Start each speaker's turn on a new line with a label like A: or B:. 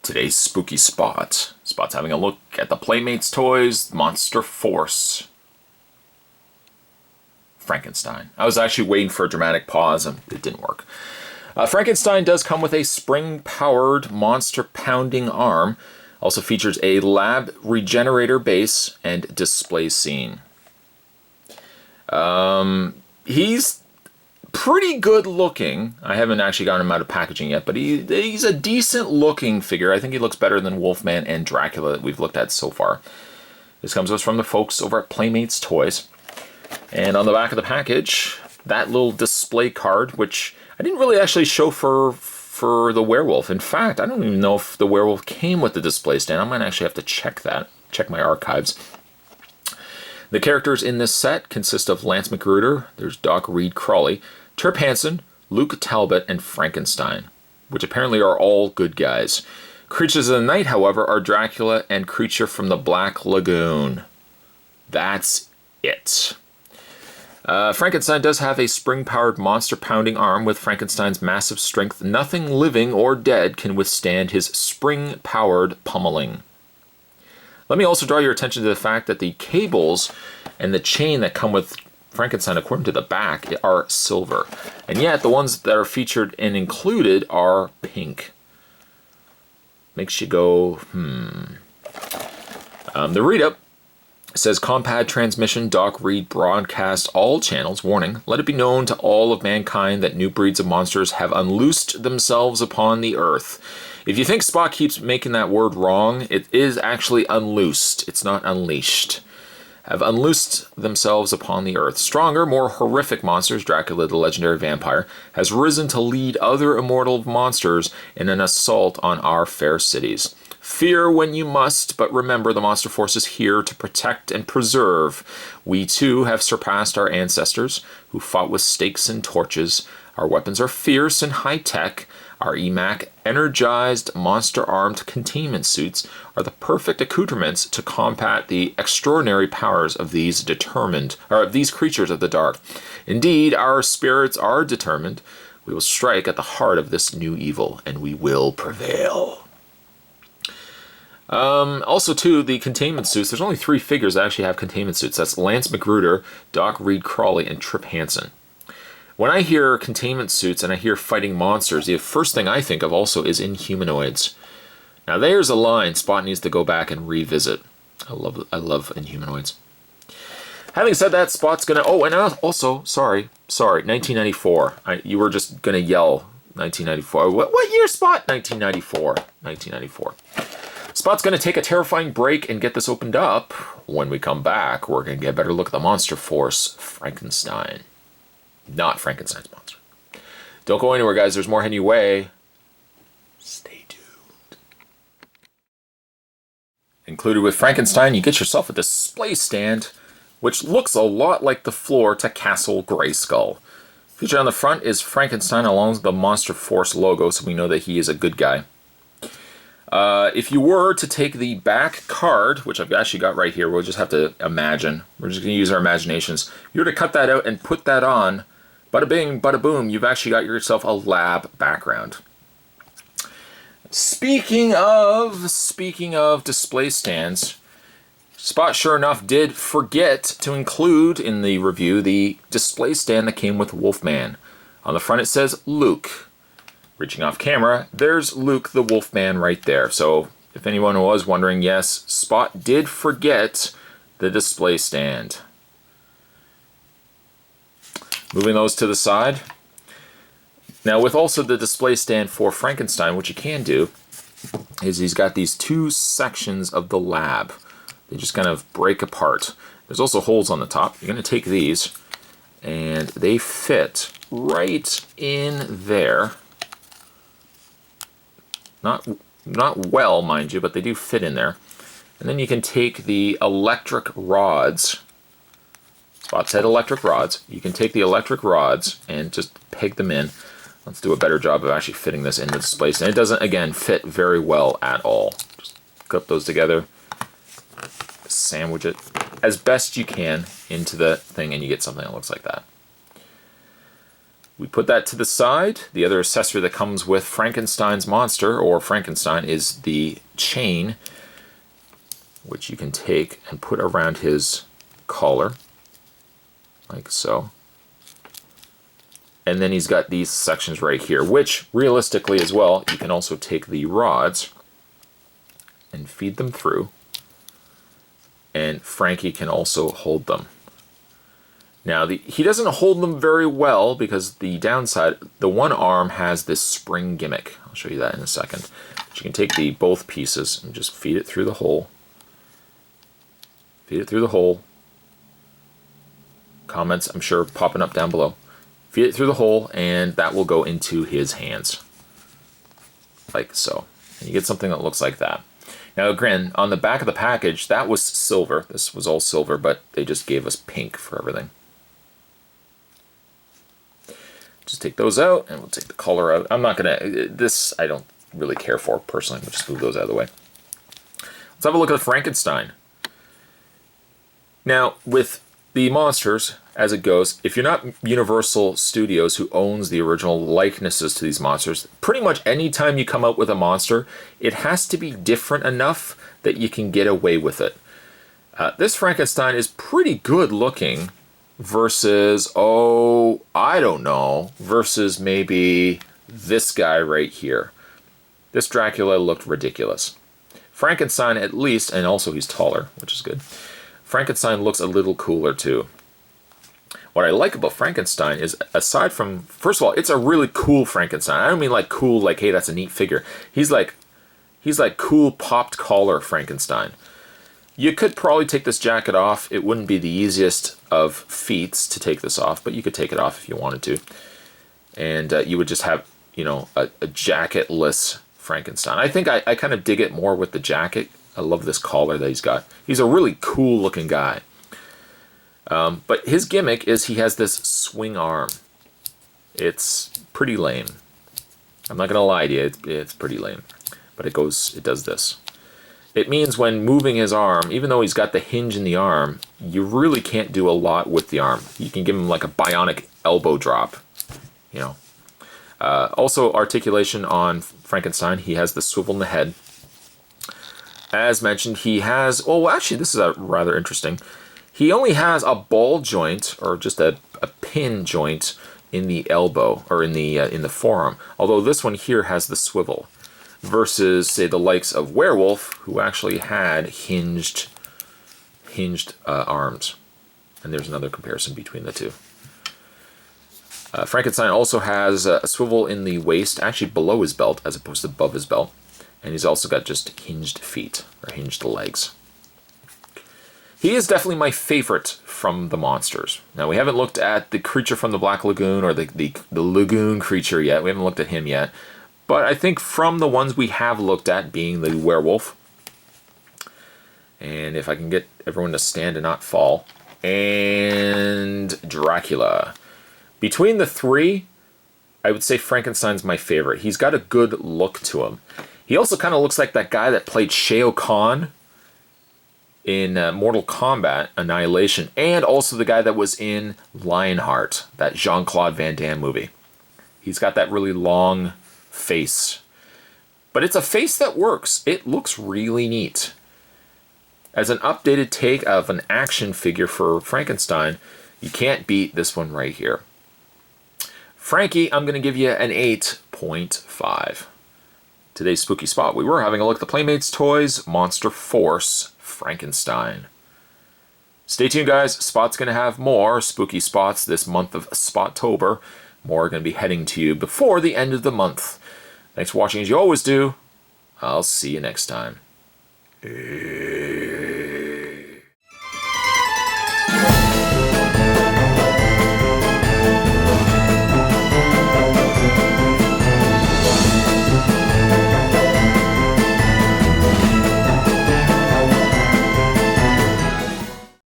A: Today's spooky spot. Spot's having a look at the Playmates toys, Monster Force. Frankenstein. I was actually waiting for a dramatic pause and it didn't work. Frankenstein does come with a spring-powered monster-pounding arm. Also features a lab regenerator base and display scene. He's pretty good looking. I haven't actually gotten him out of packaging yet, but he's a decent looking figure. I think he looks better than Wolfman and Dracula that we've looked at so far. This comes to us from the folks over at Playmates Toys. And on the back of the package, that little display card, which I didn't really actually show for the werewolf. In fact, I don't even know if the werewolf came with the display stand. I might actually have to check that, check my archives. The characters in this set consist of Lance McGruder, there's Doc Reed Crawley, Trip Hansen, Luke Talbot, and Frankenstein, which apparently are all good guys. Creatures of the night, however, are Dracula and Creature from the Black Lagoon. That's it. Frankenstein does have a spring-powered monster-pounding arm with Frankenstein's massive strength. Nothing living or dead can withstand his spring-powered pummeling. Let me also draw your attention to the fact that the cables and the chain that come with Frankenstein, according to the back, are silver. And yet, the ones that are featured and included are pink. Makes you go, The read-up says, Compad transmission, Doc Reed broadcast all channels. Warning, let it be known to all of mankind that new breeds of monsters have unloosed themselves upon the earth. If you think Spock keeps making that word wrong, it is actually unloosed. It's not unleashed. Have unloosed themselves upon the earth. Stronger, more horrific monsters, Dracula the legendary vampire, has risen to lead other immortal monsters in an assault on our fair cities. Fear when you must, but remember the Monster Force is here to protect and preserve. We too have surpassed our ancestors, who fought with stakes and torches. Our weapons are fierce and high-tech. Our EMAC energized monster-armed containment suits are the perfect accoutrements to combat the extraordinary powers of these creatures of the dark. Indeed, our spirits are determined. We will strike at the heart of this new evil, and we will prevail. Also, too, the containment suits. There's only 3 figures that actually have containment suits. That's Lance McGruder, Doc Reed Crawley, and Trip Hansen. When I hear containment suits and I hear fighting monsters, the first thing I think of also is Inhumanoids. Now there's a line Spot needs to go back and revisit. I love Inhumanoids. Having said that, Spot's gonna... Oh, and also, sorry, 1994. You were just gonna yell 1994. What year, Spot? 1994. Spot's gonna take a terrifying break and get this opened up. When we come back, we're gonna get a better look at the Monster Force, Frankenstein. Not Frankenstein's monster. Don't go anywhere, guys. There's more heading your way. Stay tuned. Included with Frankenstein, you get yourself a display stand, which looks a lot like the floor to Castle Grayskull. Featured on the front is Frankenstein along with the Monster Force logo, so we know that he is a good guy. If you were to take the back card, which I've actually got right here, we'll just have to imagine. We're just going to use our imaginations. If you were to cut that out and put that on, bada bing, bada boom, you've actually got yourself a lab background. Speaking of display stands, Spot sure enough did forget to include in the review the display stand that came with Wolfman. On the front it says Luke. Reaching off camera, there's Luke the Wolfman right there. So if anyone was wondering, yes, Spot did forget the display stand. Moving those to the side. Now with also the display stand for Frankenstein, what you can do is he's got these 2 sections of the lab. They just kind of break apart. There's also holes on the top. You're going to take these and they fit right in there. Not well, mind you, but they do fit in there. And then you can take the electric rods. Spot said electric rods. You can take the electric rods and just peg them in. Let's do a better job of actually fitting this in the display stand. It doesn't, again, fit very well at all. Just clip those together, sandwich it as best you can into the thing, and you get something that looks like that. We put that to the side. The other accessory that comes with Frankenstein's monster, or Frankenstein, is the chain, which you can take and put around his collar, like so. And then he's got these sections right here, which realistically as well, you can also take the rods and feed them through, and Frankie can also hold them. Now, he doesn't hold them very well because the downside, the one arm has this spring gimmick. I'll show you that in a second. But you can take both pieces and just feed it through the hole. Feed it through the hole. Comments, I'm sure, popping up down below. Feed it through the hole, and that will go into his hands. Like so. And you get something that looks like that. Now, again, on the back of the package, that was silver. This was all silver, but they just gave us pink for everything. Just take those out, and we'll take the color out. I'm not going to... This, I don't really care for, personally. We'll just move those out of the way. Let's have a look at the Frankenstein. Now, with the monsters, as it goes, if you're not Universal Studios, who owns the original likenesses to these monsters, pretty much any time you come out with a monster, it has to be different enough that you can get away with it. This Frankenstein is pretty good looking versus, oh, I don't know, versus maybe this guy right here. This Dracula looked ridiculous. Frankenstein, at least, and also he's taller, which is good. Frankenstein looks a little cooler too. What I like about Frankenstein is, aside from, first of all, it's a really cool Frankenstein. I don't mean like cool, like, hey, that's a neat figure. He's like cool popped collar Frankenstein. You could probably take this jacket off. It wouldn't be the easiest of feats to take this off, but you could take it off if you wanted to. And you would just have, you know, a jacketless Frankenstein. I think I kind of dig it more with the jacket. I love this collar that he's got. He's a really cool looking guy. But his gimmick is he has this swing arm. It's pretty lame. I'm not going to lie to you, it's pretty lame. But it does this. It means when moving his arm, even though he's got the hinge in the arm, you really can't do a lot with the arm. You can give him like a bionic elbow drop, you know. Also, articulation on Frankenstein. He has the swivel in the head. As mentioned, he has... Oh, actually, this is rather interesting. He only has a ball joint, or just a pin joint, in the elbow, or in the forearm. Although this one here has the swivel. Versus, say, the likes of Werewolf, who actually had hinged arms. And there's another comparison between the two. Frankenstein also has a swivel in the waist, actually below his belt, as opposed to above his belt. And he's also got just hinged feet, or hinged legs. He is definitely my favorite from the monsters. Now, we haven't looked at the creature from the Black Lagoon, or the lagoon creature yet. We haven't looked at him yet. But I think from the ones we have looked at, being the werewolf, and if I can get everyone to stand and not fall, and Dracula. Between the three, I would say Frankenstein's my favorite. He's got a good look to him. He also kind of looks like that guy that played Shao Kahn in Mortal Kombat Annihilation, and also the guy that was in Lionheart, that Jean-Claude Van Damme movie. He's got that really long face. But it's a face that works. It looks really neat. As an updated take of an action figure for Frankenstein, you can't beat this one right here. Frankie, I'm going to give you an 8.5. Today's Spooky Spot, we were having a look at the Playmates Toys Monster Force Frankenstein. Stay tuned, guys. Spot's going to have more spooky spots this month of Spottober. More are going to be heading to you before the end of the month. Thanks for watching as you always do. I'll see you next time.